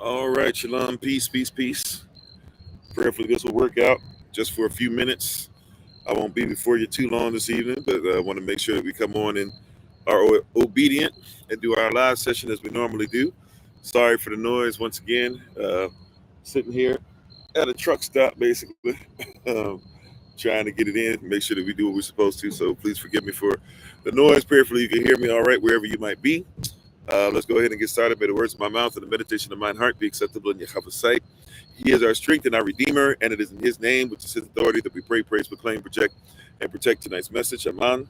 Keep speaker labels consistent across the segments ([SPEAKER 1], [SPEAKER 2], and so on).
[SPEAKER 1] All right, Shalom, peace, peace, peace. Prayerfully, this will work out just for a few minutes. I won't be before you too long this evening, but I want to make sure that we come on and are obedient and do our live session as we normally do. Sorry for the noise once again. Sitting here at a truck stop, basically, um, trying to get it in, make sure that we do what we're supposed to. So please forgive me for the noise. Prayerfully, you can hear me all right wherever you might be. Let's go ahead and get started. May the words of my mouth and the meditation of mine heart be acceptable in Yahweh's sight. He is our strength and our Redeemer, and it is in His name, which is His authority, that we pray, praise, proclaim, project, and protect tonight's message. Aman.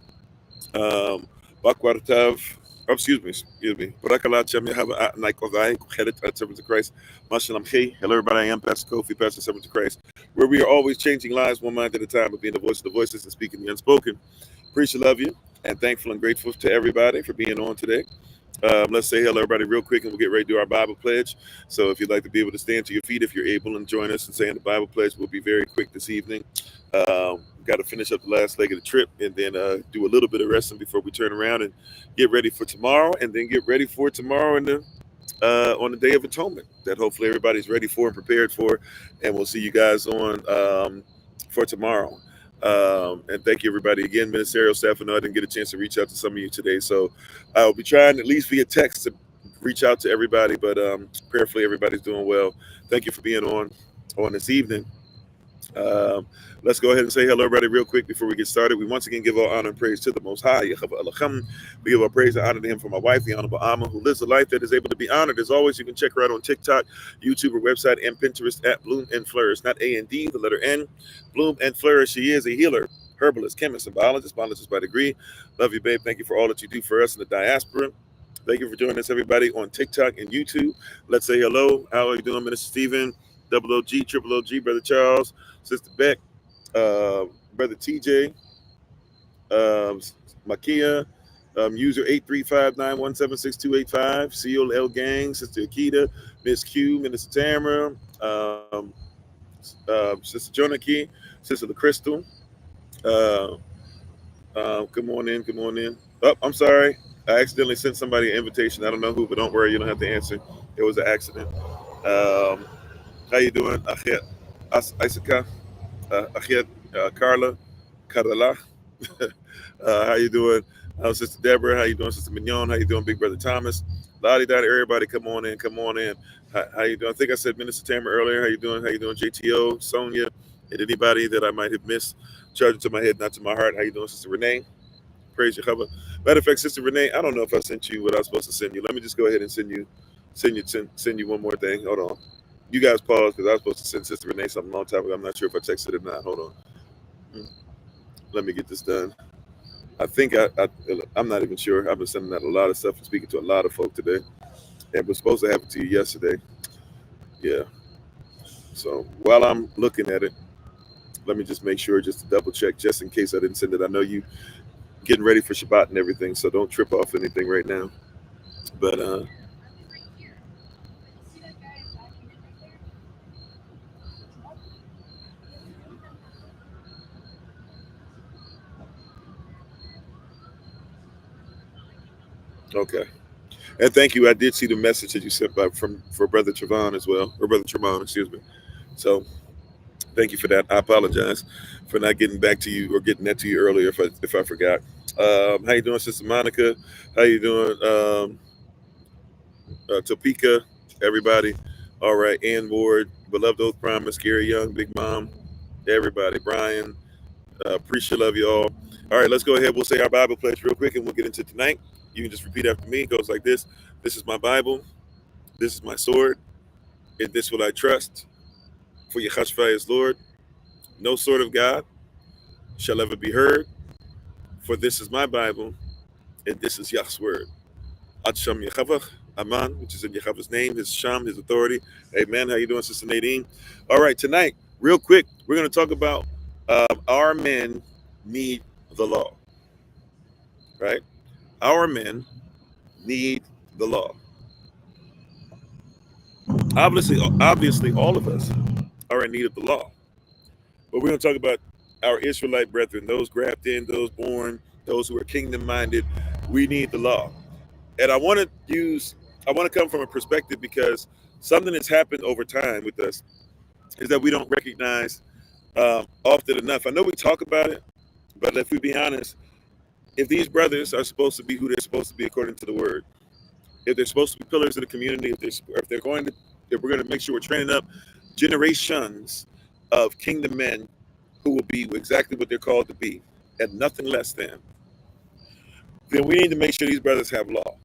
[SPEAKER 1] Bakwaratav. Excuse me. Barakalat Shem Yahweh Naikovai, Chedet, servants of Christ. Mashalam Hey. Hello, everybody. I am Pastor Kofi, Pastor Servants of Christ, where we are always changing lives one mind at a time, but being the voice of the voiceless and speaking the unspoken. Appreciate, love you, and thankful and grateful to everybody for being on today. Let's say hello, everybody, real quick, and we'll get ready to do our Bible pledge. So if you'd like to be able to stand to your feet, if you're able, and join us in saying the Bible pledge, we'll be very quick this evening. Got to finish up the last leg of the trip and then do a little bit of resting before we turn around and get ready for tomorrow, and then get ready for tomorrow on the Day of Atonement that hopefully everybody's ready for and prepared for. And we'll see you guys on for tomorrow. And thank you, everybody. Again, ministerial staff. I know I didn't get a chance to reach out to some of you today, so I'll be trying at least via text to reach out to everybody, but prayerfully everybody's doing well. Thank you for being on this evening. Let's go ahead and say hello, everybody, real quick before we get started. We once again give our honor and praise to the Most High. We give our praise and honor to Him for my wife, the Honorable Alma, who lives a life that is able to be honored. As always, you can check her out on TikTok, YouTube, or website, and Pinterest at Bloom and Flourish. Not A-N-D, the letter N. Bloom and Flourish. She is a healer, herbalist, chemist, and biologist by degree. Love you, babe. Thank you for all that you do for us in the diaspora. Thank you for joining us, everybody, on TikTok and YouTube. Let's say hello. How are you doing, Minister Stephen? Double OG, Triple OG, Brother Charles, Sister Beck, Brother TJ, Makia, user 83591762285, COL Gang, Sister Akita, Miss Q, Minister Tamara, Sister Jonaki, Sister LaCrystal. Come on in. Oh, I'm sorry. I accidentally sent somebody an invitation. I don't know who, but don't worry, you don't have to answer. It was an accident. How you doing, Achet Isaka? Achet Carla? How you doing, Sister Deborah? How you doing, Sister Mignon? How you doing, Big Brother Thomas? Lottie Dottie, everybody, come on in. How you doing? I think I said Minister Tamara earlier. How you doing, JTO, Sonia, and anybody that I might have missed? Charging to my head, not to my heart. How you doing, Sister Renee? Praise your cover. Matter of fact, Sister Renee, I don't know if I sent you what I was supposed to send you. Let me just go ahead and send you one more thing. Hold on. You guys pause, because I was supposed to send Sister Renee something a long time ago. I'm not sure if I texted it or not. Hold on. Let me get this done. I think I'm not even sure. I've been sending out a lot of stuff and speaking to a lot of folk today. And we're supposed to have it to you yesterday. Yeah. So while I'm looking at it, let me just make sure, just to double check, just in case I didn't send it. I know you getting ready for Shabbat and everything, so don't trip off anything right now. But okay. And thank you. I did see the message that you sent back for Brother Trevon as well, or Brother Tremont, excuse me. So thank you for that. I apologize for not getting back to you or getting that to you earlier if I forgot. How you doing, Sister Monica? How you doing, Topeka? Everybody. All right. Ann Ward, Beloved Oath Promise, Gary Young, Big Mom, everybody. Brian, appreciate, love you all. All right, let's go ahead. We'll say our Bible pledge real quick, and we'll get into tonight. You can just repeat after me. It goes like this. This is my Bible. This is my sword. In this will I trust. For Yahshua is Lord. No sword of God shall ever be heard. For this is my Bible, and this is Yah's word. Ad Sham Yahweh, Aman, which is in Yahweh's name, His Sham, His authority. Amen. How you doing, Sister Nadine? All right, tonight, real quick, we're going to talk about our men need the law. Right? Our men need the law. Obviously, all of us are in need of the law. But we're going to talk about our Israelite brethren, those grafted in, those born, those who are kingdom-minded. We need the law. And I want to come from a perspective, because Something that's happened over time with us is that we don't recognize often enough. I know we talk about it, but if we be honest, if these brothers are supposed to be who they're supposed to be according to the word, if they're supposed to be pillars of the community, if we're going to make sure we're training up generations of kingdom men who will be exactly what they're called to be, and nothing less than, then we need to make sure these brothers have law,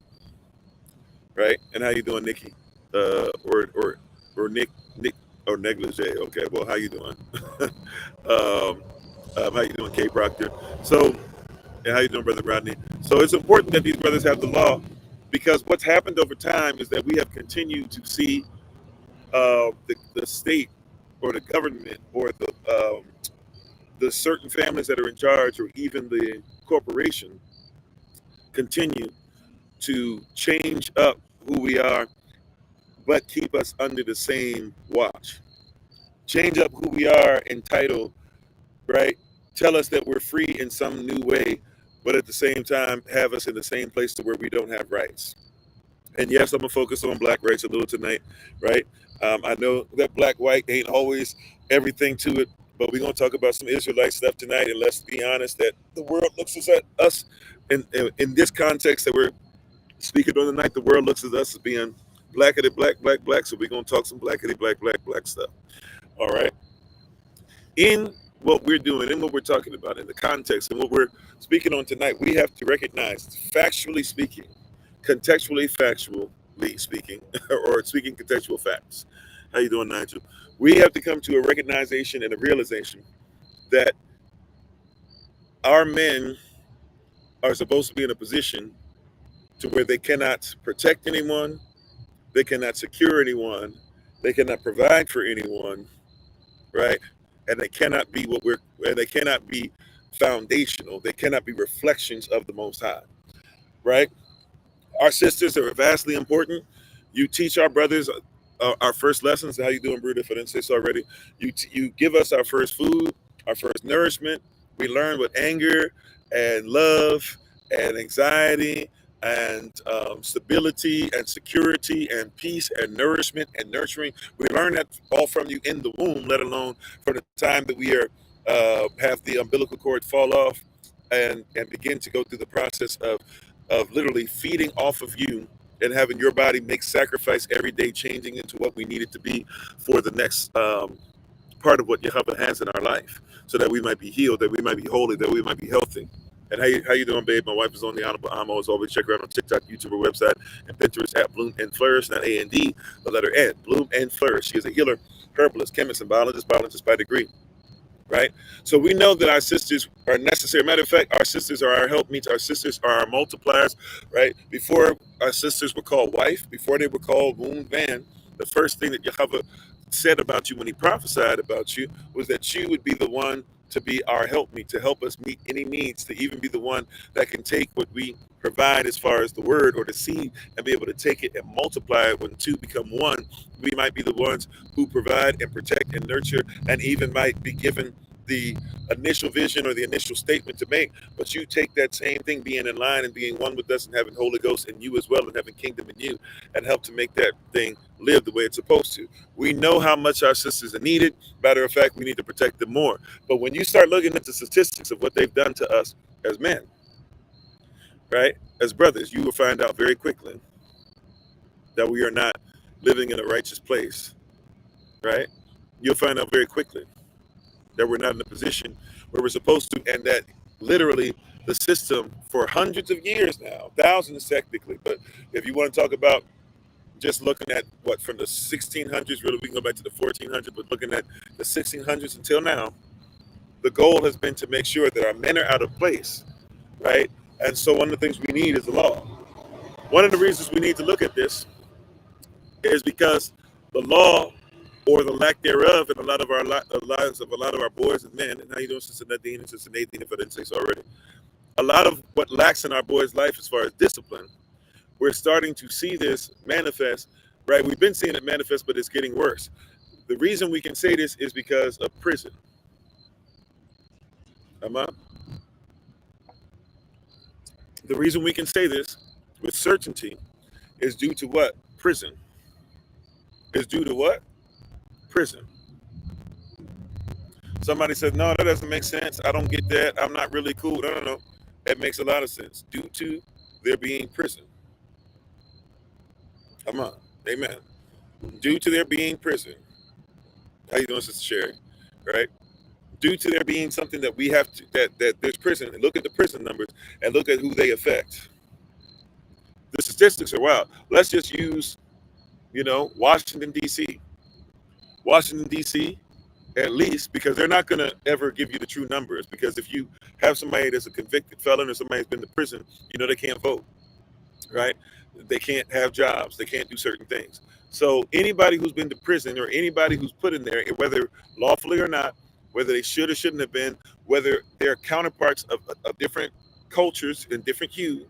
[SPEAKER 1] right? And how you doing, Nikki? Or Nick or negligee? Okay, well, how you doing? How you doing, Kay Proctor? So, and how you doing, Brother Rodney? So it's important that these brothers have the law, because what's happened over time is that we have continued to see the state or the government or the certain families that are in charge, or even the corporation, continue to change up who we are, but keep us under the same watch. Change up who we are entitled, right? Tell us that we're free in some new way, but at the same time have us in the same place to where we don't have rights. And yes, I'm gonna focus on black rights a little tonight, right? I know that black white ain't always everything to it, but we're gonna talk about some Israelite stuff tonight. And let's be honest, that the world looks at us in this context that we're speaking on tonight. The world looks at us as being blackity black. So we're gonna talk some blackity black stuff. All right. In what we're doing, in what we're talking about, in the context, and what we're speaking on tonight, we have to recognize, factually speaking, contextually factually speaking, or speaking contextual facts. How you doing, Nigel? We have to come to a recognition and a realization that our men are supposed to be in a position to where they cannot protect anyone, they cannot secure anyone, they cannot provide for anyone, right? And they cannot be they cannot be foundational. They cannot be reflections of the Most High, right? Our sisters are vastly important. You teach our brothers our first lessons. How you doing, Bruder? If I didn't say so already, you give us our first food, our first nourishment. We learn what anger and love and anxiety and stability and security and peace and nourishment and nurturing. We learn that all from you in the womb, let alone from the time that we are have the umbilical cord fall off and begin to go through the process of literally feeding off of you and having your body make sacrifice every day, changing into what we need it to be for the next part of what Yahweh has in our life, so that we might be healed, that we might be holy, that we might be healthy. And how you doing, babe? My wife is on the Honorable Amo. As always, check her out on TikTok, YouTube, her website, and Pinterest at Bloom and Flourish, not A&D, the letter N, Bloom and Flourish. She is a healer, herbalist, chemist, and biologist by degree. Right? So we know that our sisters are necessary. Matter of fact, our sisters are our helpmeets. Our sisters are our multipliers, right? Before our sisters were called wife, before they were called womb van, the first thing that Yahweh said about you when he prophesied about you was that you would be the one to be our helpmeet, to help us meet any needs, to even be the one that can take what we provide as far as the word or the seed and be able to take it and multiply it. When two become one, we might be the ones who provide and protect and nurture, and even might be given the initial vision or the initial statement to make. But you take that same thing, being in line and being one with us and having Holy Ghost in you as well, and having kingdom in you, and help to make that thing live the way it's supposed to. We know how much our sisters are needed. Matter of fact, we need to protect them more. But when you start looking at the statistics of what they've done to us as men, right, as brothers, you will find out very quickly that we are not living in a righteous place, right? You'll find out very quickly that we're not in a position where we're supposed to, and that literally the system for hundreds of years now, thousands technically, but if you want to talk about just looking at what from the 1600s, really we can go back to the 1400s, but looking at the 1600s until now, the goal has been to make sure that our men are out of place, right? And so one of the things we need is the law. One of the reasons we need to look at this is because the law, or the lack thereof, in a lot of our lives of a lot of our boys and men. And how you doing, Sister Nadine and Sister Nadine, if I didn't say so already? A lot of what lacks in our boys' life as far as discipline, we're starting to see this manifest, right? We've been seeing it manifest, but it's getting worse. The reason we can say this is because of prison. The reason we can say this with certainty is due to what? Prison. is due to what? Prison. Somebody said, no, that doesn't make sense. I don't get that. I'm not really cool. No. That makes a lot of sense. Due to there being prison. Come on. Amen. Due to there being prison. How you doing, Sister Sherry? Right? Due to there being something that we have to, that there's prison, and look at the prison numbers and look at who they affect. The statistics are wild. Let's just use, Washington, D.C. Washington, D.C., at least, because they're not going to ever give you the true numbers, because if you have somebody that's a convicted felon or somebody who's been to prison, they can't vote, right? They can't have jobs. They can't do certain things. So anybody who's been to prison or anybody who's put in there, whether lawfully or not, whether they should or shouldn't have been, whether they're counterparts of different cultures and different hues,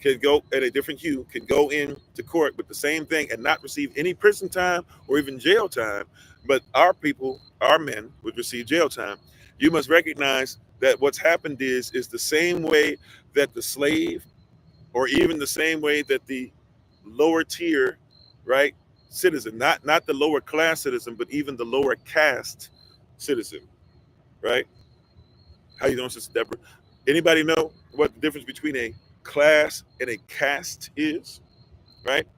[SPEAKER 1] can go into court with the same thing and not receive any prison time or even jail time, but our people, our men, would receive jail time. You must recognize that what's happened is the same way that the slave, or even the same way that the lower tier, right, citizen, not the lower class citizen, but even the lower caste citizen, right? How you doing, Sister Deborah? Anybody know what the difference between a class and a caste is, right?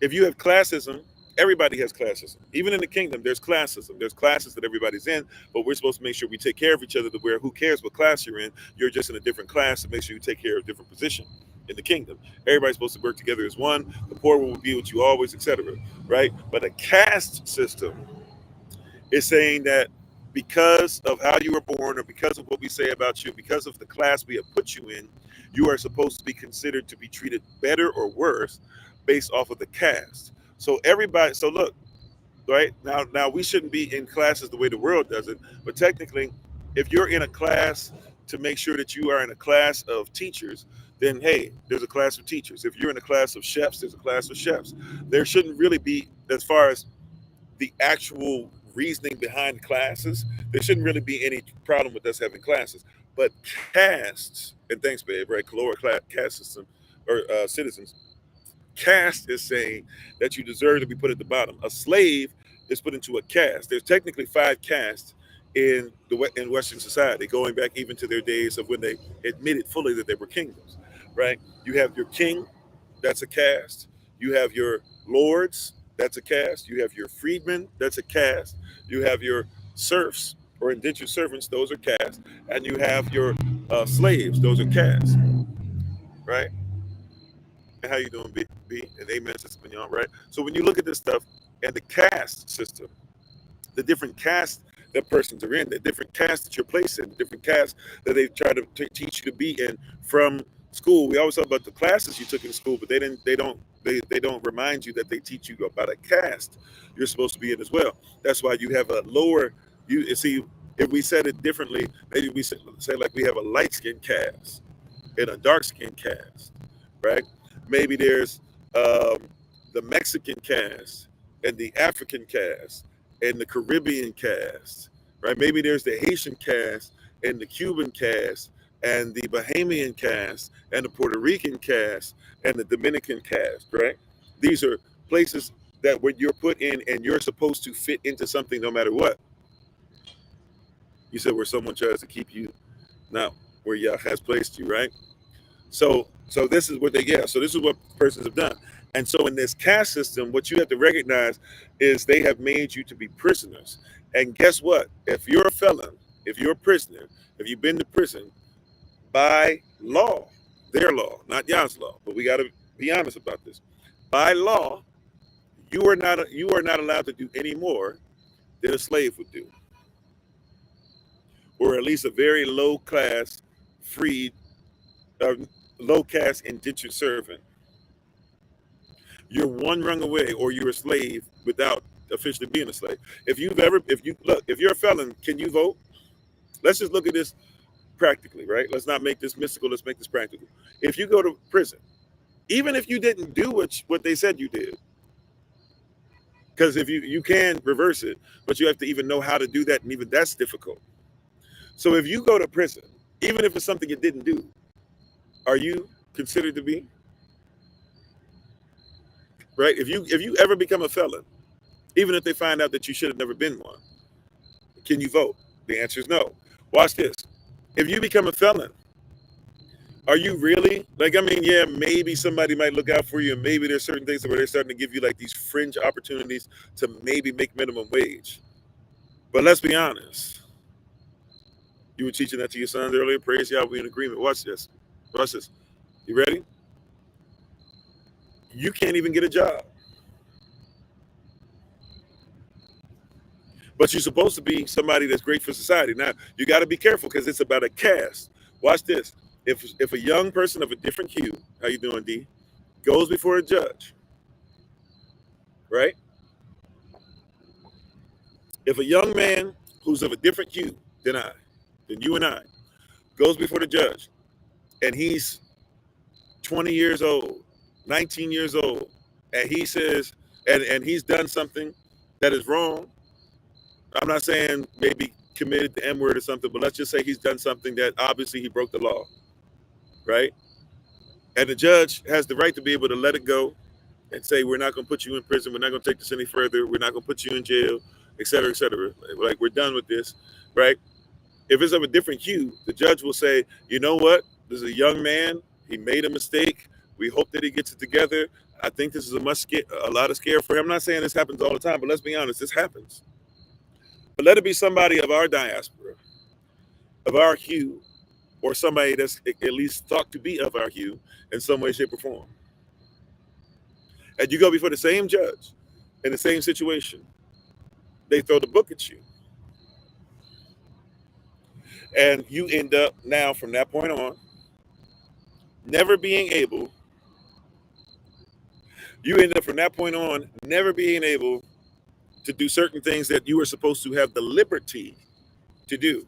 [SPEAKER 1] If you have classism, everybody has classism. Even in the kingdom, there's classism. There's classes that everybody's in, but we're supposed to make sure we take care of each other to where who cares what class you're in? You're just in a different class to make sure you take care of a different position in the kingdom. Everybody's supposed to work together as one. The poor will be with you always, etc. Right? But a caste system is saying that because of how you were born, or because of what we say about you, because of the class we have put you in, you are supposed to be considered to be treated better or worse based off of the caste. So look, right? Now we shouldn't be in classes the way the world does it, but technically, if you're in a class to make sure that you are in a class of teachers, then hey, there's a class of teachers. If you're in a class of chefs, there's a class of chefs. There shouldn't really be, as far as the actual reasoning behind classes, there shouldn't really be any problem with us having classes. But castes, and thanks, babe, right? Lower class caste system or citizens, caste is saying that you deserve to be put at the bottom. A slave is put into a caste. There's technically 5 castes in Western society, going back even to their days of when they admitted fully that they were kingdoms, right? You have your king, that's a caste. You have your lords, that's a caste. You have your freedmen, that's a caste. You have your serfs or indentured servants, those are castes. And you have your slaves, those are castes, right? How you doing, B? And amen, Sister Mignon, right? So when you look at this stuff and the caste system, the different castes that persons are in, the different castes that you're placed in, the different castes that they try to teach you to be in from school. We always talk about the classes you took in school, but they don't remind you that they teach you about a caste you're supposed to be in as well. That's why you have a lower, you see, if we said it differently, maybe we say like we have a light-skinned caste and a dark-skinned caste, right? Maybe there's the Mexican caste and the African caste and the Caribbean caste, right? Maybe there's the Haitian caste and the Cuban caste and the Bahamian caste and the Puerto Rican caste and the Dominican caste, right? These are places that when you're put in and you're supposed to fit into something no matter what. You said where someone tries to keep you, not where Yah has placed you, right? So this is what so this is what persons have done. And so in this caste system, what you have to recognize is they have made you to be prisoners. And guess what? If you're a felon, if you're a prisoner, if you've been to prison, by law, their law, not Yah's law, but we got to be honest about this. By law, you are not allowed to do any more than a slave would do, or at least a very low class, freed, low caste indentured servant. You're one rung away, or you're a slave without officially being a slave. If you're a felon, can you vote? Let's just look at this practically, right? Let's not make this mystical. Let's make this practical. If you go to prison, even if you didn't do what they said you did, because if you can reverse it, but you have to even know how to do that, and even that's difficult. So if you go to prison, even if it's something you didn't do, are you considered to be? Right? If you ever become a felon, even if they find out that you should have never been one. Can you vote? The answer is no. Watch this. If you become a felon, are you really, like, I mean, yeah, maybe somebody might look out for you, and maybe there's certain things where they're starting to give you like these fringe opportunities to maybe make minimum wage. But let's be honest. You were teaching that to your sons earlier. Praise God, we're in agreement. Watch this. Watch this. You ready? You can't even get a job. But you're supposed to be somebody that's great for society. Now, you got to be careful because it's about a caste. Watch this. If a young person of a different hue, how you doing, D, goes before a judge, right? If a young man who's of a different hue than you and I, goes before the judge, and he's 20 years old, 19 years old, and he says, and he's done something that is wrong. I'm not saying maybe committed the M-word or something, but let's just say he's done something that obviously he broke the law, right? And the judge has the right to be able to let it go and say, we're not going to put you in prison. We're not going to take this any further. We're not going to put you in jail, et cetera, et cetera. Like, we're done with this, right? If it's of a different hue, the judge will say, you know what? This is a young man. He made a mistake. We hope that he gets it together. I think this is a lot of scare for him. I'm not saying this happens all the time, but let's be honest, this happens. But let it be somebody of our diaspora, of our hue, or somebody that's at least thought to be of our hue in some way, shape, or form. And you go before the same judge in the same situation, they throw the book at you. And you end up now, from that point on, never being able to do certain things that you were supposed to have the liberty to do,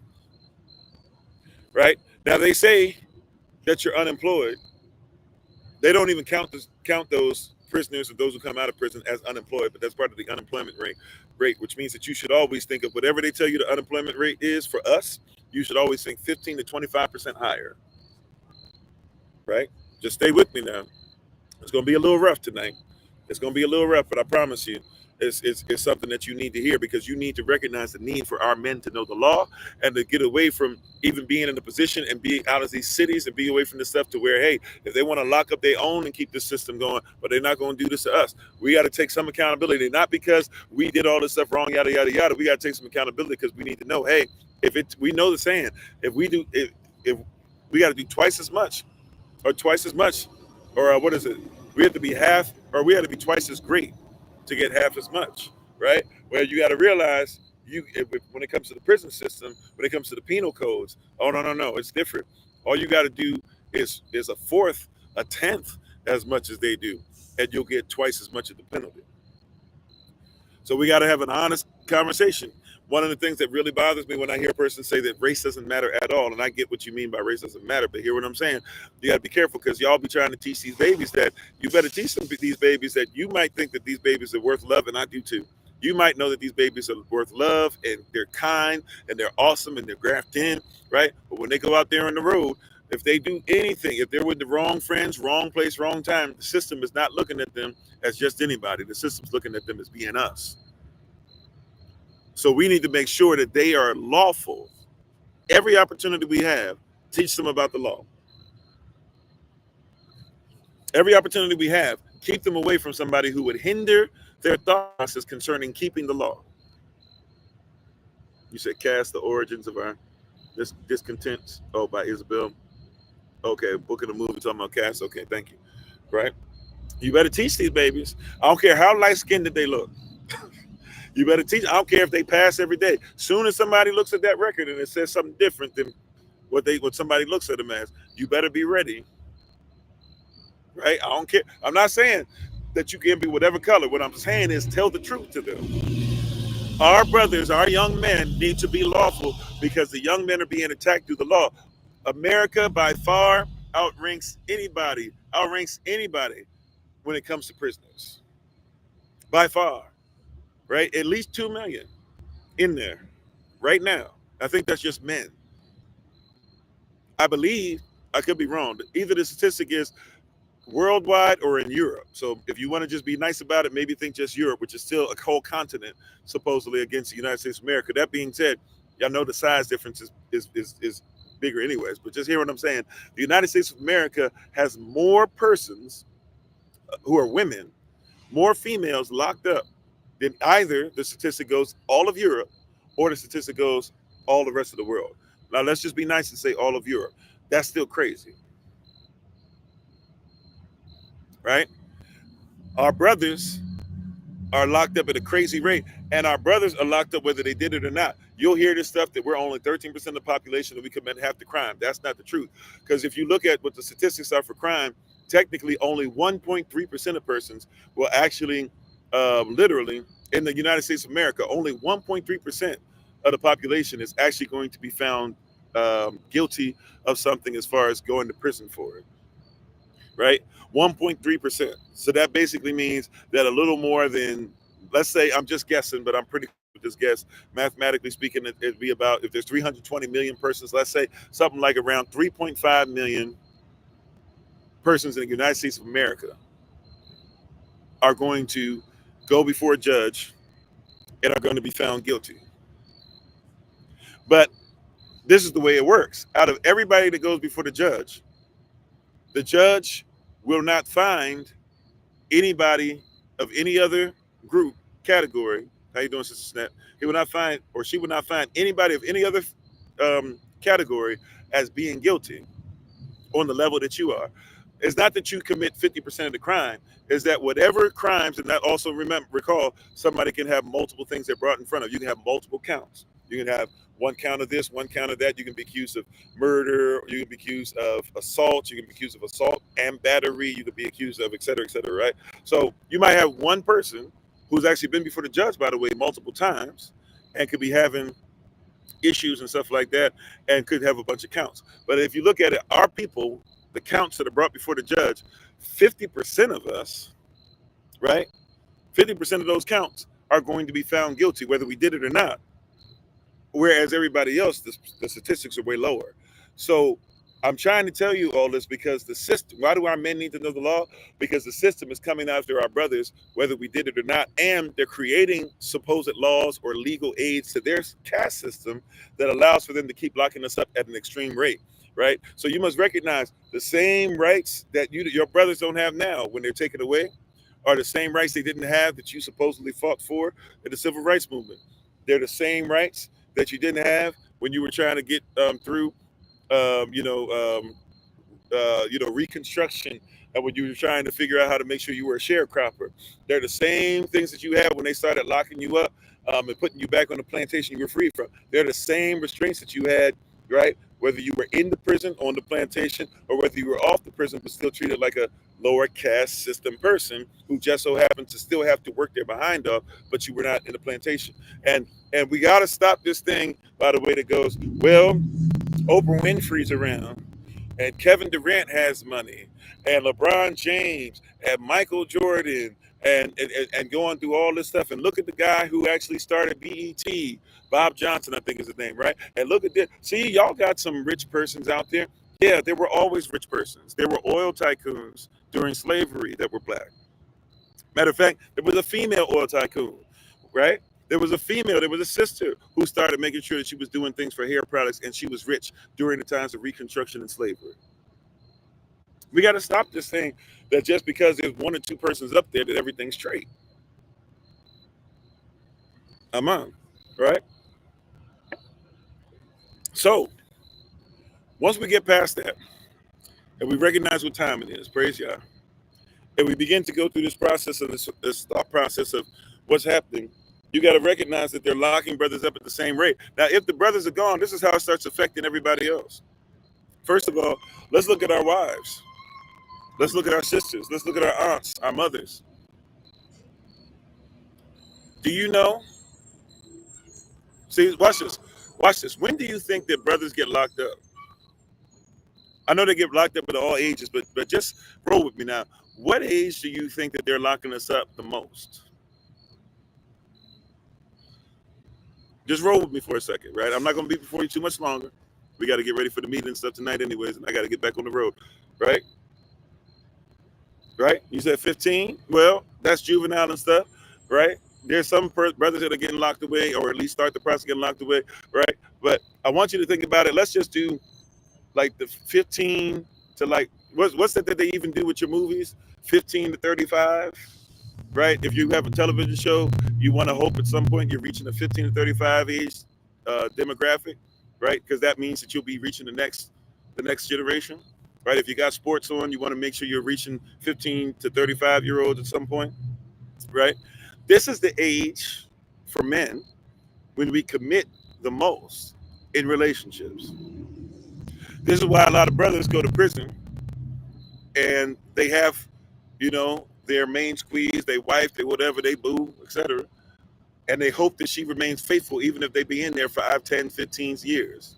[SPEAKER 1] right? Now, they say that you're unemployed. They don't even count those prisoners or those who come out of prison as unemployed, but that's part of the unemployment rate, which means that you should always think of whatever they tell you the unemployment rate is for us, you should always think 15 to 25% higher, right? Just stay with me now. It's going to be a little rough tonight. It's going to be a little rough, but I promise you, it's something that you need to hear, because you need to recognize the need for our men to know the law and to get away from even being in a position and being out of these cities and be away from the stuff to where, hey, if they want to lock up their own and keep the system going, but they're not going to do this to us. We got to take some accountability, not because we did all this stuff wrong, yada, yada, yada. We got to take some accountability because we need to know, hey, we know the saying, if we got to do twice as much, or what is it? We have to be half, or we have to be twice as great to get half as much, right? Well, you got to realize when it comes to the prison system, when it comes to the penal codes, oh no, it's different. All you got to do is a fourth, a tenth as much as they do, and you'll get twice as much of the penalty. So we got to have an honest conversation. One of the things that really bothers me when I hear a person say that race doesn't matter at all, and I get what you mean by race doesn't matter, but hear what I'm saying. You got to be careful, because y'all be trying to teach these babies that you better teach these babies that you might think that these babies are worth love, and I do too. You might know that these babies are worth love, and they're kind, and they're awesome, and they're grafted in, right? But when they go out there on the road, if they do anything, if they're with the wrong friends, wrong place, wrong time, the system is not looking at them as just anybody. The system's looking at them as being us. So we need to make sure that they are lawful. Every opportunity we have, teach them about the law. Every opportunity we have, keep them away from somebody who would hinder their thought process concerning keeping the law. You said Cast the Origins of Our Discontents. Oh, by Isabel. Okay, book of the movie talking about Cast. Okay, thank you. Right? You better teach these babies. I don't care how light-skinned they look. You better teach. I don't care if they pass every day. Soon as somebody looks at that record and it says something different than what somebody looks at them as, you better be ready. Right? I don't care. I'm not saying that you can be whatever color. What I'm saying is tell the truth to them. Our brothers, our young men need to be lawful, because the young men are being attacked through the law. America by far outranks anybody when it comes to prisoners. By far. Right? At least 2 million in there right now. I think that's just men. I believe, I could be wrong, but either the statistic is worldwide or in Europe. So if you want to just be nice about it, maybe think just Europe, which is still a whole continent, supposedly, against the United States of America. That being said, y'all know the size difference is bigger anyways. But just hear what I'm saying. The United States of America has more persons who are women, more females locked up than either the statistic goes all of Europe or the statistic goes all the rest of the world. Now, let's just be nice and say all of Europe. That's still crazy, right? Our brothers are locked up at a crazy rate, and our brothers are locked up whether they did it or not. You'll hear this stuff that we're only 13% of the population and we commit half the crime. That's not the truth, because if you look at what the statistics are for crime, technically only 1.3% of persons will actually, literally, in the United States of America, only 1.3% of the population is actually going to be found guilty of something as far as going to prison for it, right? 1.3%. So that basically means that a little more than, let's say, I'm just guessing, but I'm pretty with this guess, mathematically speaking, it'd be about, if there's 320 million persons, let's say something like around 3.5 million persons in the United States of America are going to go before a judge and are going to be found guilty. But this is the way it works. Out of everybody that goes before the judge will not find anybody of any other group, category. How you doing, Sister Snap? He will not find, or she will not find, anybody of any other category as being guilty on the level that you are. It's not that you commit 50% of the crime. Is that whatever crimes, and that also recall, somebody can have multiple things they're brought in front of. You can have multiple counts. You can have one count of this, one count of that. You can be accused of murder. You can be accused of assault. You can be accused of assault and battery. You can be accused of et cetera, right? So you might have one person who's actually been before the judge, by the way, multiple times, and could be having issues and stuff like that, and could have a bunch of counts. But if you look at it, our people, the counts that are brought before the judge, 50% of us, right? 50% of those counts are going to be found guilty, whether we did it or not. Whereas everybody else, the statistics are way lower. So I'm trying to tell you all this because the system, why do our men need to know the law? Because the system is coming after our brothers, whether we did it or not, and they're creating supposed laws or legal aids to their caste system that allows for them to keep locking us up at an extreme rate, right? So you must recognize the same rights that your brothers don't have now when they're taken away are the same rights they didn't have that you supposedly fought for in the civil rights movement. They're the same rights that you didn't have when you were trying to get through, Reconstruction, and when you were trying to figure out how to make sure you were a sharecropper. They're the same things that you had when they started locking you up and putting you back on the plantation you were free from. They're the same restraints that you had, right? Whether you were in the prison, on the plantation, or whether you were off the prison but still treated like a lower caste system person who just so happened to still have to work their behind off, but you were not in the plantation. And we got to stop this thing, by the way, that goes, well, Oprah Winfrey's around, and Kevin Durant has money, and LeBron James, and Michael Jordan, and going through all this stuff. And look at the guy who actually started BET, Bob Johnson, I think is his name, right? And look at this. See, y'all got some rich persons out there. Yeah, there were always rich persons. There were oil tycoons during slavery that were black. Matter of fact, there was a female oil tycoon, right? There was a sister who started making sure that she was doing things for hair products, and she was rich during the times of Reconstruction and slavery. We got to stop this thing that just because there's one or two persons up there that everything's straight. Amen, right? So once we get past that and we recognize what time it is, praise God, and we begin to go through this process of this thought process of what's happening, you got to recognize that they're locking brothers up at the same rate. Now, if the brothers are gone, this is how it starts affecting everybody else. First of all, let's look at our wives. Let's look at our sisters. Let's look at our aunts, our mothers. Do you know? See, watch this. Watch this. When do you think that brothers get locked up? I know they get locked up at all ages, but just roll with me now. What age do you think that they're locking us up the most? Just roll with me for a second, right? I'm not going to be before you too much longer. We got to get ready for the meeting and stuff tonight anyways, and I got to get back on the road, right? right? You said 15. Well, that's juvenile and stuff, right? There's some brothers that are getting locked away, or at least start the process of getting locked away, right? But I want you to think about it. Let's just do like the 15 to like what's that they even do with your movies? 15 to 35, right? If you have a television show, you want to hope at some point you're reaching the 15 to 35 age demographic, right? Because that means that you'll be reaching the next generation, right? If you got sports on, you want to make sure you're reaching 15 to 35-year-olds at some point, right? This is the age for men when we commit the most in relationships. This is why a lot of brothers go to prison and they have, their main squeeze, they wife, they whatever, they boo, etc. And they hope that she remains faithful even if they be in there 5, 10, 15 years,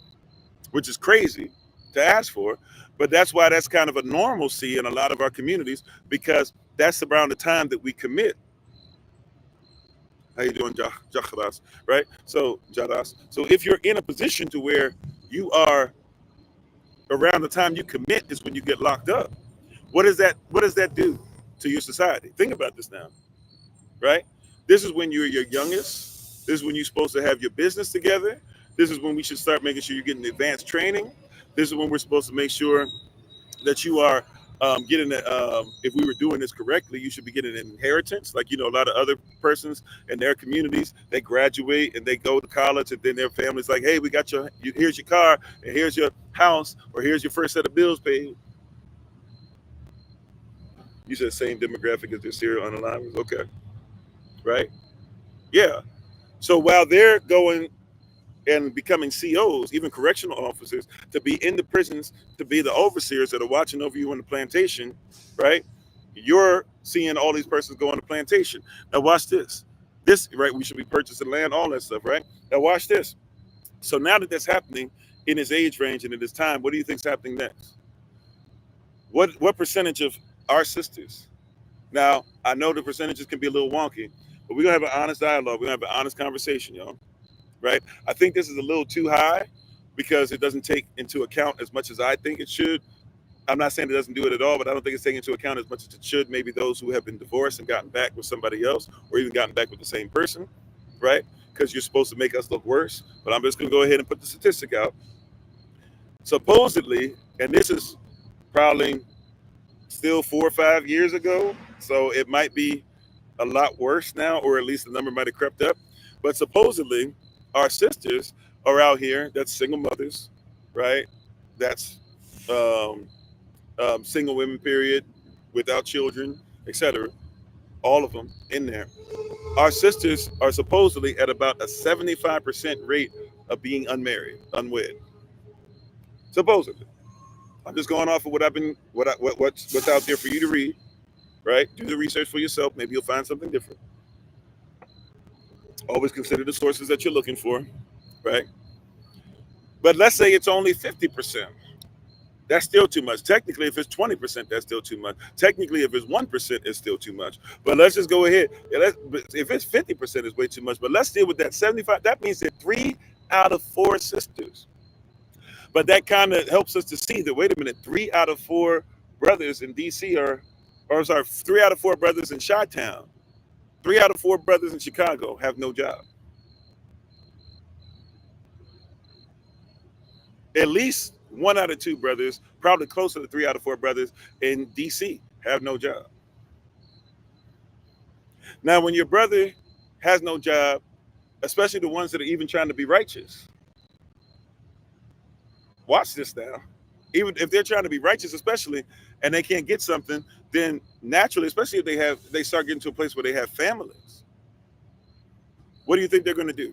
[SPEAKER 1] which is crazy to ask for. But that's why that's kind of a normalcy in a lot of our communities, because that's around the time that we commit. How you doing, Jaharas? Right? So, Jadas. So if you're in a position to where you are around the time you commit is when you get locked up. What does that do to your society? Think about this now, right? This is when you're your youngest. This is when you're supposed to have your business together. This is when we should start making sure you're getting advanced training. This is when we're supposed to make sure that you are getting it. If we were doing this correctly, you should be getting an inheritance. Like, a lot of other persons in their communities, they graduate and they go to college, and then their family's like, hey, we got here's your car, and here's your house, or here's your first set of bills paid. You said same demographic as their serial unaligned. Okay, right? Yeah. So while they're going and becoming COs, even correctional officers, to be in the prisons, to be the overseers that are watching over you on the plantation, right? You're seeing all these persons go on the plantation. Now watch this. This, right? We should be purchasing land, all that stuff, right? Now watch this. So now that that's happening in his age range and in his time, what do you think's happening next? What percentage of our sisters? Now I know the percentages can be a little wonky, but we're gonna have an honest dialogue. We're gonna have an honest conversation, y'all. Right? I think this is a little too high because it doesn't take into account as much as I think it should. I'm not saying it doesn't do it at all, but I don't think it's taking into account as much as it should. Maybe those who have been divorced and gotten back with somebody else, or even gotten back with the same person, right? Because you're supposed to make us look worse. But I'm just going to go ahead and put the statistic out. Supposedly, and this is probably still 4 or 5 years ago, so it might be a lot worse now, or at least the number might have crept up. But supposedly, our sisters are out here. That's single mothers, right? That's um, single women, period, without children, etc. All of them in there. Our sisters are supposedly at about a 75% rate of being unmarried, unwed. Supposedly, I'm just going off of what I've been, what's out there for you to read, right? Do the research for yourself. Maybe you'll find something different. Always consider the sources that you're looking for, right? But let's say it's only 50%. That's still too much. Technically, if it's 20%, that's still too much. Technically, if it's 1%, it's still too much. But let's just go ahead. If it's 50%, it's way too much. But let's deal with that 75. That means that 3 out of 4 sisters. But that kind of helps us to see that, wait a minute, 3 out of 4 brothers in DC or sorry, 3 out of 4 brothers in Chi-Town, 3 out of 4 brothers in Chicago have no job. At least 1 out of 2 brothers, probably closer to 3 out of 4 brothers in DC have no job. Now, when your brother has no job, especially the ones that are even trying to be righteous, watch this now. Even if they're trying to be righteous, especially, and they can't get something, then naturally, especially if they start getting to a place where they have families, what do you think they're going to do?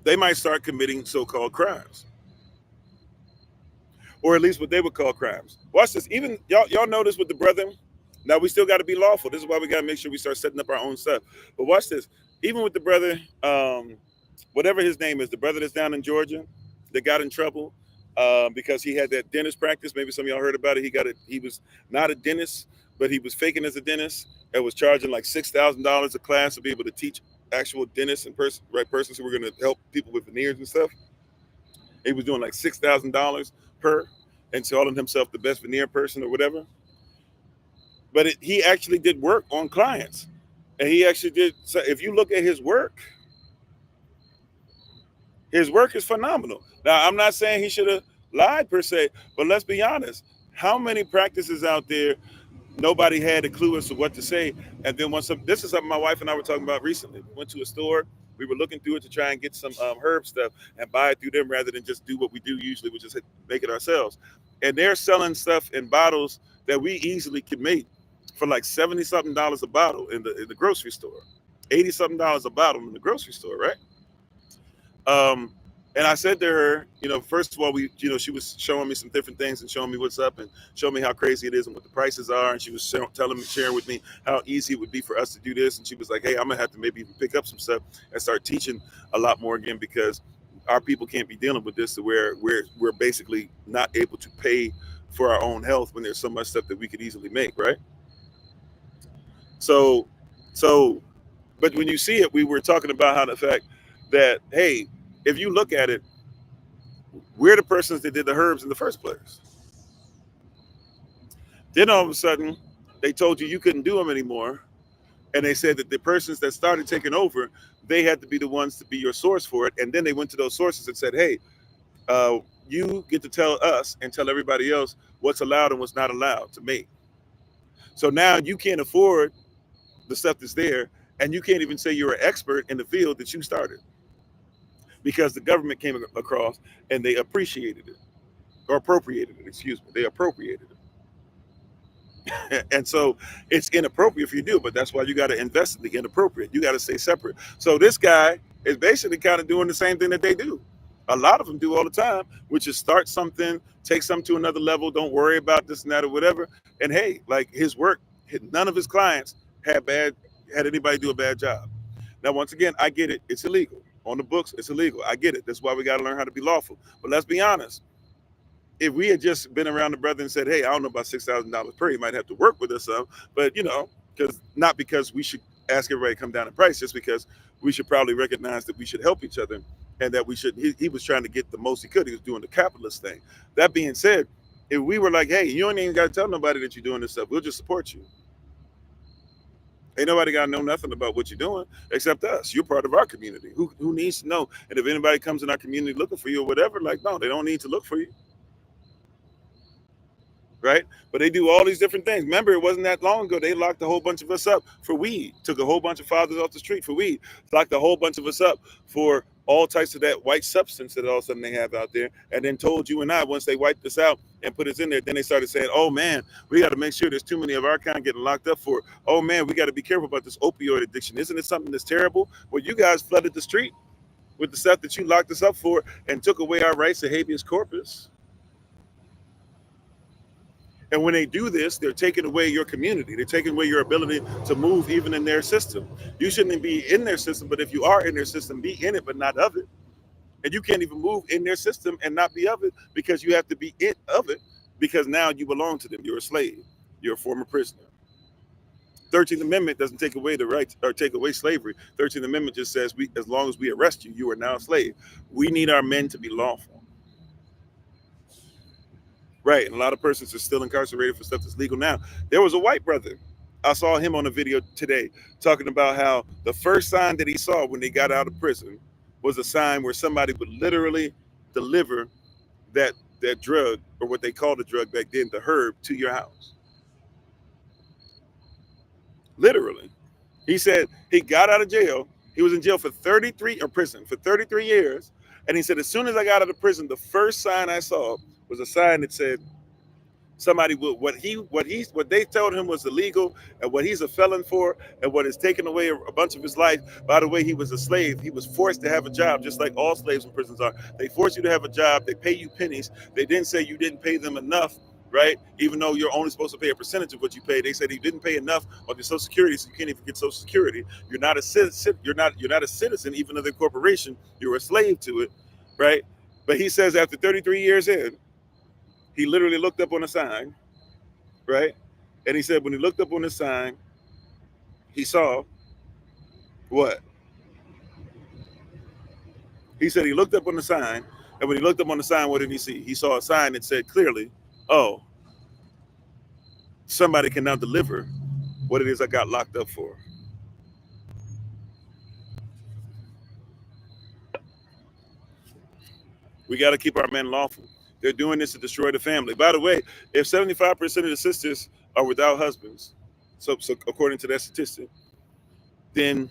[SPEAKER 1] They might start committing so-called crimes, or at least what they would call crimes. Watch this. Even y'all notice with the brethren. Now we still got to be lawful. This is why we got to make sure we start setting up our own stuff. But watch this. Even with the brother, whatever his name is, the brother that's down in Georgia that got in trouble because he had that dentist practice. Maybe some of y'all heard about it. He was not a dentist, but he was faking as a dentist and was charging like $6,000 a class to be able to teach actual dentists and persons who were going to help people with veneers and stuff. He was doing like $6,000 per, and calling himself the best veneer person or whatever. But he actually did work on clients, and he actually did. So if you look at his work is phenomenal. Now, I'm not saying he should have lied per se, but let's be honest. How many practices out there nobody had a clue as to what to say? And then this is something my wife and I were talking about recently. We went to a store. We were looking through it to try and get some herb stuff and buy it through them rather than just do what we do usually, which is make it ourselves. And they're selling stuff in bottles that we easily could make for like $70-something a bottle in the grocery store, $80-something a bottle in the grocery store, right? And I said to her, first of all, she was showing me some different things and showing me what's up and showing me how crazy it is and what the prices are. And she was sharing with me how easy it would be for us to do this. And she was like, hey, I'm gonna have to maybe even pick up some stuff and start teaching a lot more again, because our people can't be dealing with this to where we're basically not able to pay for our own health when there's so much stuff that we could easily make, right? So, but when you see it, we were talking about how the fact that, hey, if you look at it, we're the persons that did the herbs in the first place. Then all of a sudden, they told you couldn't do them anymore. And they said that the persons that started taking over, they had to be the ones to be your source for it. And then they went to those sources and said, hey, you get to tell us and tell everybody else what's allowed and what's not allowed to make. So now you can't afford the stuff that's there, and you can't even say you're an expert in the field that you started, because the government came across and they appreciated it, or appropriated it, excuse me. They appropriated it. And so it's inappropriate for you to do, but that's why you got to invest in the inappropriate. You got to stay separate. So this guy is basically kind of doing the same thing that they do. A lot of them do all the time, which is start something, take something to another level, don't worry about this and that or whatever. And hey, like his work, none of his clients had anybody do a bad job. Now, once again, I get it. It's illegal. On the books, it's illegal. I get it. That's why we got to learn how to be lawful. But let's be honest. If we had just been around the brother and said, hey, I don't know about $6,000 per, you might have to work with us some, but not because we should ask everybody to come down in price, just because we should probably recognize that we should help each other, and that we should, he was trying to get the most he could. He was doing the capitalist thing. That being said, if we were like, hey, you don't even got to tell nobody that you're doing this stuff, we'll just support you. Ain't nobody got to know nothing about what you're doing except us. You're part of our community. Who needs to know? And if anybody comes in our community looking for you or whatever, like, no, they don't need to look for you. Right? But they do all these different things. Remember, it wasn't that long ago. They locked a whole bunch of us up for weed. Took a whole bunch of fathers off the street for weed. Locked a whole bunch of us up for all types of that white substance that all of a sudden they have out there. And then told you and I, once they wiped us out and put us in there, then they started saying, oh man, we got to make sure there's too many of our kind getting locked up for it. Oh man, we got to be careful about this opioid addiction. Isn't it something that's terrible? Well, you guys flooded the street with the stuff that you locked us up for and took away our rights to habeas corpus. And when they do this, they're taking away your community. They're taking away your ability to move even in their system. You shouldn't be in their system, but if you are in their system, be in it, but not of it. And you can't even move in their system and not be of it, because you have to be of it, because now you belong to them. You're a slave. You're a former prisoner. 13th Amendment doesn't take away the right or take away slavery. 13th Amendment just says, as long as we arrest you, you are now a slave. We need our men to be lawful. Right, and a lot of persons are still incarcerated for stuff that's legal now. There was a white brother. I saw him on a video today talking about how the first sign that he saw when they got out of prison was a sign where somebody would literally deliver that drug, or what they called the drug back then, the herb, to your house. Literally. He said he got out of jail. He was in jail for 33 years. And he said, as soon as I got out of prison, the first sign I saw was a sign that said somebody would what they told him was illegal, and what he's a felon for, and what has taken away a bunch of his life. By the way, he was a slave. He was forced to have a job, just like all slaves in prisons are. They force you to have a job. They pay you pennies. They didn't say you didn't pay them enough, right? Even though you're only supposed to pay a percentage of what you pay. They said you didn't pay enough of your Social Security, so you can't even get Social Security. You're not a citizen. You're not a citizen, even of the corporation. You're a slave to it, right? But he says after 33 years in, he literally looked up on a sign, right? And he said when he looked up on the sign, he saw what? He said he looked up on the sign And when he looked up on the sign, what did he see? He saw a sign that said clearly, oh, somebody can now deliver what it is I got locked up for. We got to keep our men lawful. They're doing this to destroy the family. By the way, if 75% of the sisters are without husbands, so according to that statistic, then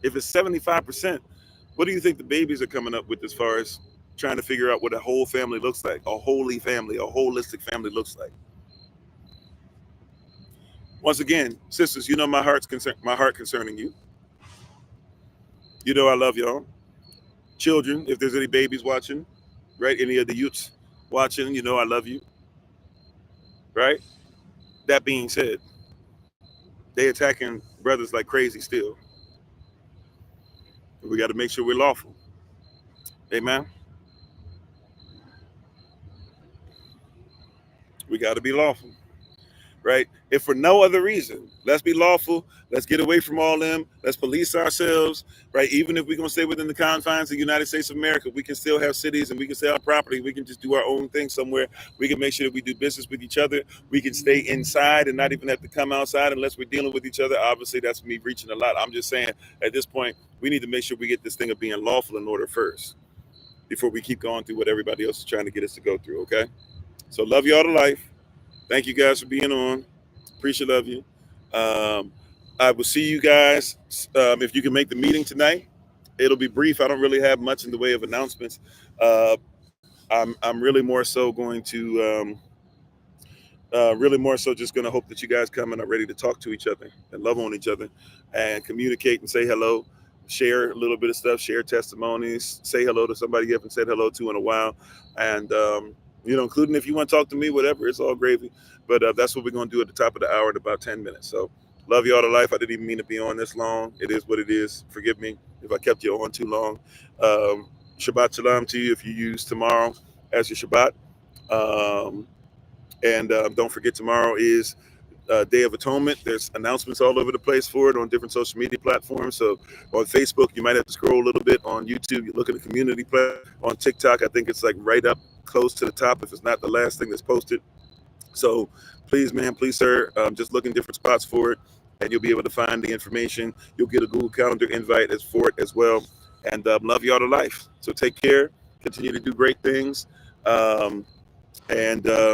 [SPEAKER 1] if it's 75%, what do you think the babies are coming up with as far as trying to figure out what a whole family looks like, a holy family, a holistic family looks like? Once again, sisters, you know my heart concerning you. You know I love y'all. Children, if there's any babies watching, right? Any of the youths watching, you know I love you, right? That being said, they attacking brothers like crazy still. We got to make sure we're lawful. Amen. We got to be lawful, right? If for no other reason, let's be lawful. Let's get away from all them. Let's police ourselves, right? Even if we're going to stay within the confines of the United States of America, we can still have cities and we can still have property. We can just do our own thing somewhere. We can make sure that we do business with each other. We can stay inside and not even have to come outside unless we're dealing with each other. Obviously, that's me reaching a lot. I'm just saying at this point, we need to make sure we get this thing of being lawful in order first before we keep going through what everybody else is trying to get us to go through, okay? So love you all to life. Thank you guys for being on. Appreciate, love you. I will see you guys if you can make the meeting tonight. It'll be brief. I don't really have much in the way of announcements. I'm really more so going to just going to hope that you guys come and are ready to talk to each other and love on each other and communicate and say hello, share a little bit of stuff, share testimonies, say hello to somebody you haven't said hello to in a while, and including if you want to talk to me, whatever, it's all gravy. But that's what we're going to do at the top of the hour in about 10 minutes. So love you all to life. I didn't even mean to be on this long. It is what it is. Forgive me if I kept you on too long. Shabbat Shalom to you if you use tomorrow as your Shabbat. And don't forget, tomorrow is Day of Atonement. There's announcements all over the place for it on different social media platforms. So on Facebook, you might have to scroll a little bit. On YouTube, you look at the community platform. On TikTok, I think it's like right up close to the top if it's not the last thing that's posted. So please, man, please, sir, just look in different spots for it, and you'll be able to find the information. You'll get a Google Calendar invite for it as well. And love you all to life. So take care. Continue to do great things. And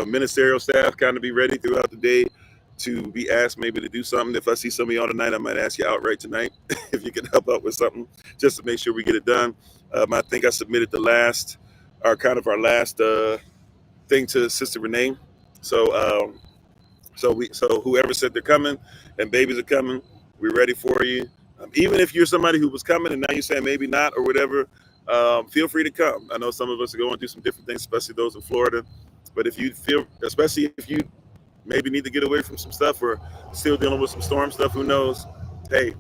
[SPEAKER 1] ministerial staff kind of be ready throughout the day to be asked maybe to do something. If I see some of y'all tonight, I might ask you outright tonight if you can help out with something just to make sure we get it done. I think I submitted our last thing to Sister Renee. So whoever said they're coming and babies are coming, we're ready for you. Even if you're somebody who was coming and now you're saying maybe not or whatever, feel free to come. I know some of us are going through some different things, especially those in Florida. But if you feel, especially if you maybe need to get away from some stuff or still dealing with some storm stuff, who knows? Hey,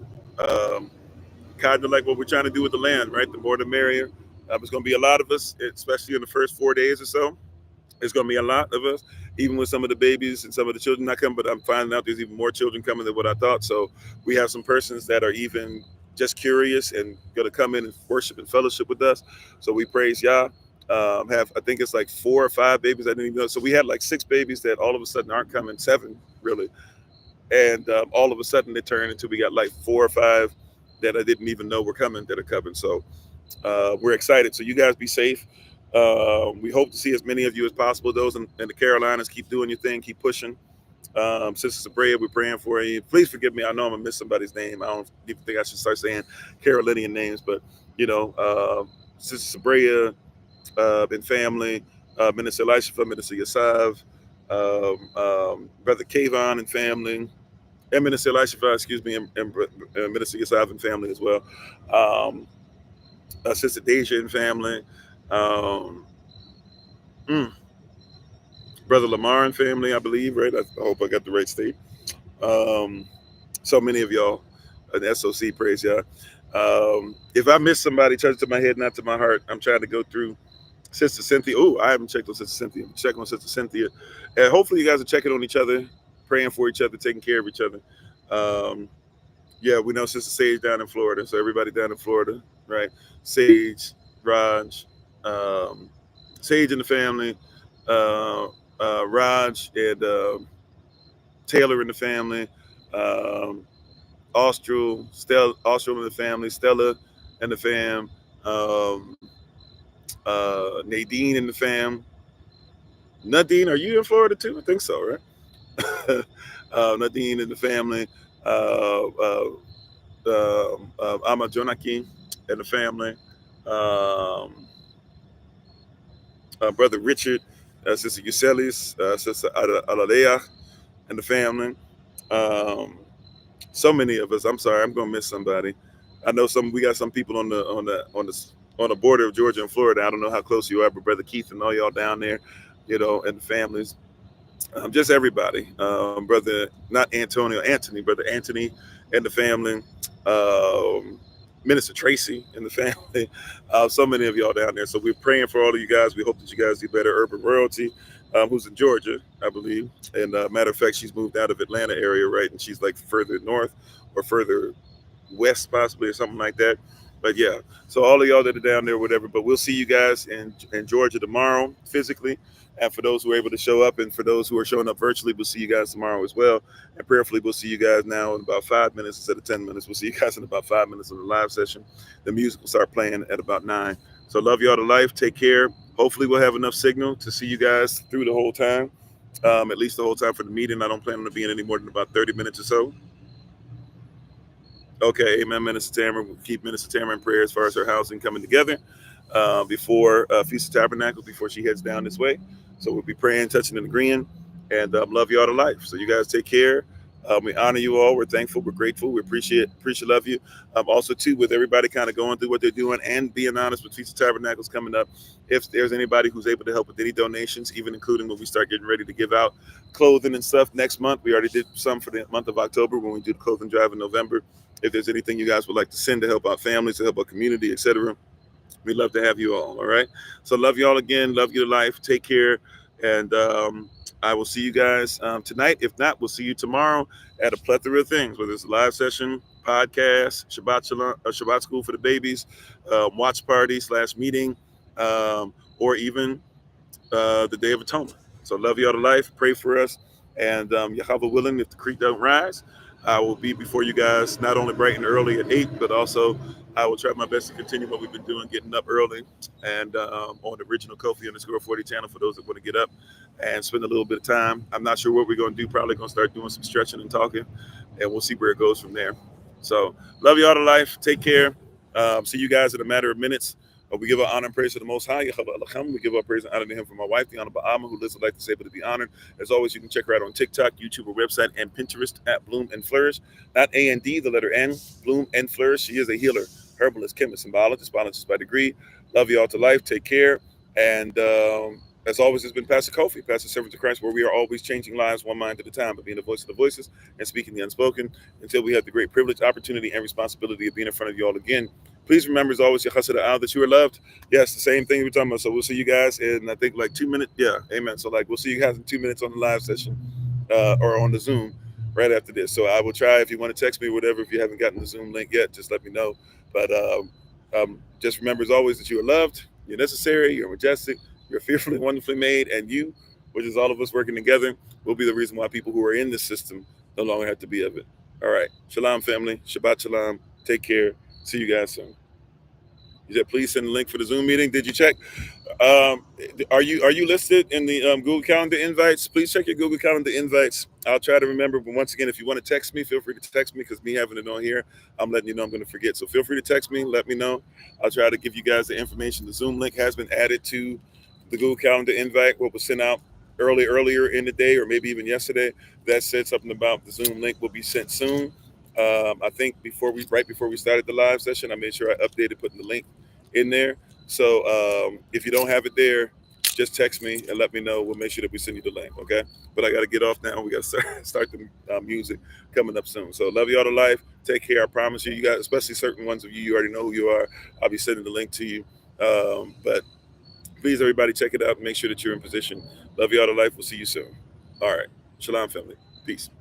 [SPEAKER 1] kind of like what we're trying to do with the land, right? The more the merrier. There's going to be a lot of us, especially in the first 4 days or so. There's going to be a lot of us, even with some of the babies and some of the children not coming, but I'm finding out there's even more children coming than what I thought. So we have some persons that are even just curious and going to come in and worship and fellowship with us. So we praise Yah. I think it's like 4 or 5 babies I didn't even know. So we had like 6 babies that all of a sudden aren't coming, 7 really. And all of a sudden it turned into we got like 4 or 5 that I didn't even know were coming that are coming. So we're excited. So you guys be safe. We hope to see as many of you as possible. Those in the Carolinas, keep doing your thing, keep pushing. Sister Sabrea, we're praying for you. Please forgive me. I know I'm gonna miss somebody's name. I don't even think I should start saying Carolinian names, but Sister Sabrea and family, Minister Elisha, Minister Yasav, Brother Kavon and family, and Minister Elisha, excuse me, and Minister Yasav and family as well. Sister Deja and family. Brother Lamar and family, I believe, right? I hope I got the right state. So many of y'all, an SOC, praise y'all. If I miss somebody, touch to my head, not to my heart, I'm trying to go through Sister Cynthia. Oh, I haven't checked on Sister Cynthia. Check on Sister Cynthia. And hopefully you guys are checking on each other, praying for each other, taking care of each other. Yeah, we know Sister Sage down in Florida. So everybody down in Florida, right? Sage, Raj, Sage in the family, Raj and Taylor in the family, Austral in the family, Stella and the fam, um, Nadine in the fam. Nadine, are you in Florida too? I think so, right? Nadine in the family, Ama Jonaki and the family, um, brother Richard, sister Yuselis, sister Alalea and the family. Um, so many of us. I'm sorry, I'm gonna miss somebody. I know we got some people on the border of Georgia and Florida. I don't know how close you are, but brother Keith and all y'all down there, and the families, just everybody. Brother, not Antonio, Anthony, brother Anthony and the family. Um, Minister Tracy and the family. So many of y'all down there. So we're praying for all of you guys. We hope that you guys do better. Urban Royalty, who's in Georgia, I believe. And matter of fact, she's moved out of Atlanta area, right? And she's like further north or further west, possibly, or something like that. But yeah, so all of y'all that are down there, whatever. But we'll see you guys in Georgia tomorrow, physically. And for those who are able to show up, and for those who are showing up virtually, we'll see you guys tomorrow as well. And prayerfully, we'll see you guys now in about 5 minutes instead of 10 minutes. We'll see you guys in about 5 minutes on the live session. The music will start playing at about 9. So love y'all to life. Take care. Hopefully, we'll have enough signal to see you guys through the whole time, at least the whole time for the meeting. I don't plan on it being any more than about 30 minutes or so. Okay, amen, Minister Tamara. We'll keep Minister Tamara in prayer as far as her housing coming together before Feast of Tabernacles, before she heads down this way. So we'll be praying, touching, and agreeing, and love you all to life. So you guys take care. We honor you all. We're thankful. We're grateful. We appreciate, love you. Also, too, with everybody kind of going through what they're doing and being honest with Feast of Tabernacles coming up, if there's anybody who's able to help with any donations, even including when we start getting ready to give out clothing and stuff next month. We already did some for the month of October when we do the clothing drive in November. If there's anything you guys would like to send to help out families, to help our community, etc., we'd love to have you all right? So love you all again. Love you to life. Take care. And I will see you guys tonight. If not, we'll see you tomorrow at a plethora of things, whether it's a live session, podcast, Shabbat Shalom, Shabbat School for the babies, watch party / meeting, or even the Day of Atonement. So love you all to life. Pray for us. And Yahweh willing, if the creek don't rise, I will be before you guys, not only bright and early at 8, but also I will try my best to continue what we've been doing, getting up early and on the original Kofi _ 40 channel for those that want to get up and spend a little bit of time. I'm not sure what we're going to do. Probably going to start doing some stretching and talking, and we'll see where it goes from there. So love you all to life. Take care. See you guys in a matter of minutes. We give our honor and praise to the Most High. We give our praise and honor to Him for my wife, the Honorable Alma, who lives a life that's able to be honored. As always, you can check her out on TikTok, YouTube, or website, and Pinterest at Bloom and Flourish. Not A-N-D, the letter N, Bloom and Flourish. She is a healer, herbalist, chemist, and biologist by degree. Love you all to life. Take care. And as always, it's been Pastor Kofi, Pastor Servant of Christ, where we are always changing lives one mind at a time, but being the voice of the voiceless and speaking the unspoken until we have the great privilege, opportunity, and responsibility of being in front of you all again. Please remember, as always, that you are loved. Yes, the same thing we're talking about. So we'll see you guys in, I think, like 2 minutes. Yeah, amen. So we'll see you guys in 2 minutes on the live session or on the Zoom right after this. So I will try, if you want to text me or whatever, if you haven't gotten the Zoom link yet, just let me know. But just remember, as always, that you are loved, you're necessary, you're majestic, you're fearfully, wonderfully made, and you, which is all of us working together, will be the reason why people who are in this system no longer have to be of it. All right. Shalom, family. Shabbat shalom. Take care. See you guys soon. You said please send the link for the Zoom meeting. Did you check? Are you listed in the Google Calendar invites? Please check your Google Calendar invites. I'll try to remember. But once again, if you want to text me, feel free to text me, because me having it on here, I'm letting you know I'm going to forget. So feel free to text me. Let me know. I'll try to give you guys the information. The Zoom link has been added to the Google Calendar invite, what was sent out earlier in the day, or maybe even yesterday. That said something about the Zoom link will be sent soon. I think right before we started the live session, I made sure I updated putting the link in there. So if you don't have it there, just text me and let me know. We'll make sure that we send you the link. Okay. But I got to get off now. We got to start the music coming up soon. So love you all to life. Take care. I promise you, you guys, especially certain ones of you already know who you are. I'll be sending the link to you. But please, everybody, check it out and make sure that you're in position. Love you all to life. We'll see you soon. All right. Shalom, family. Peace.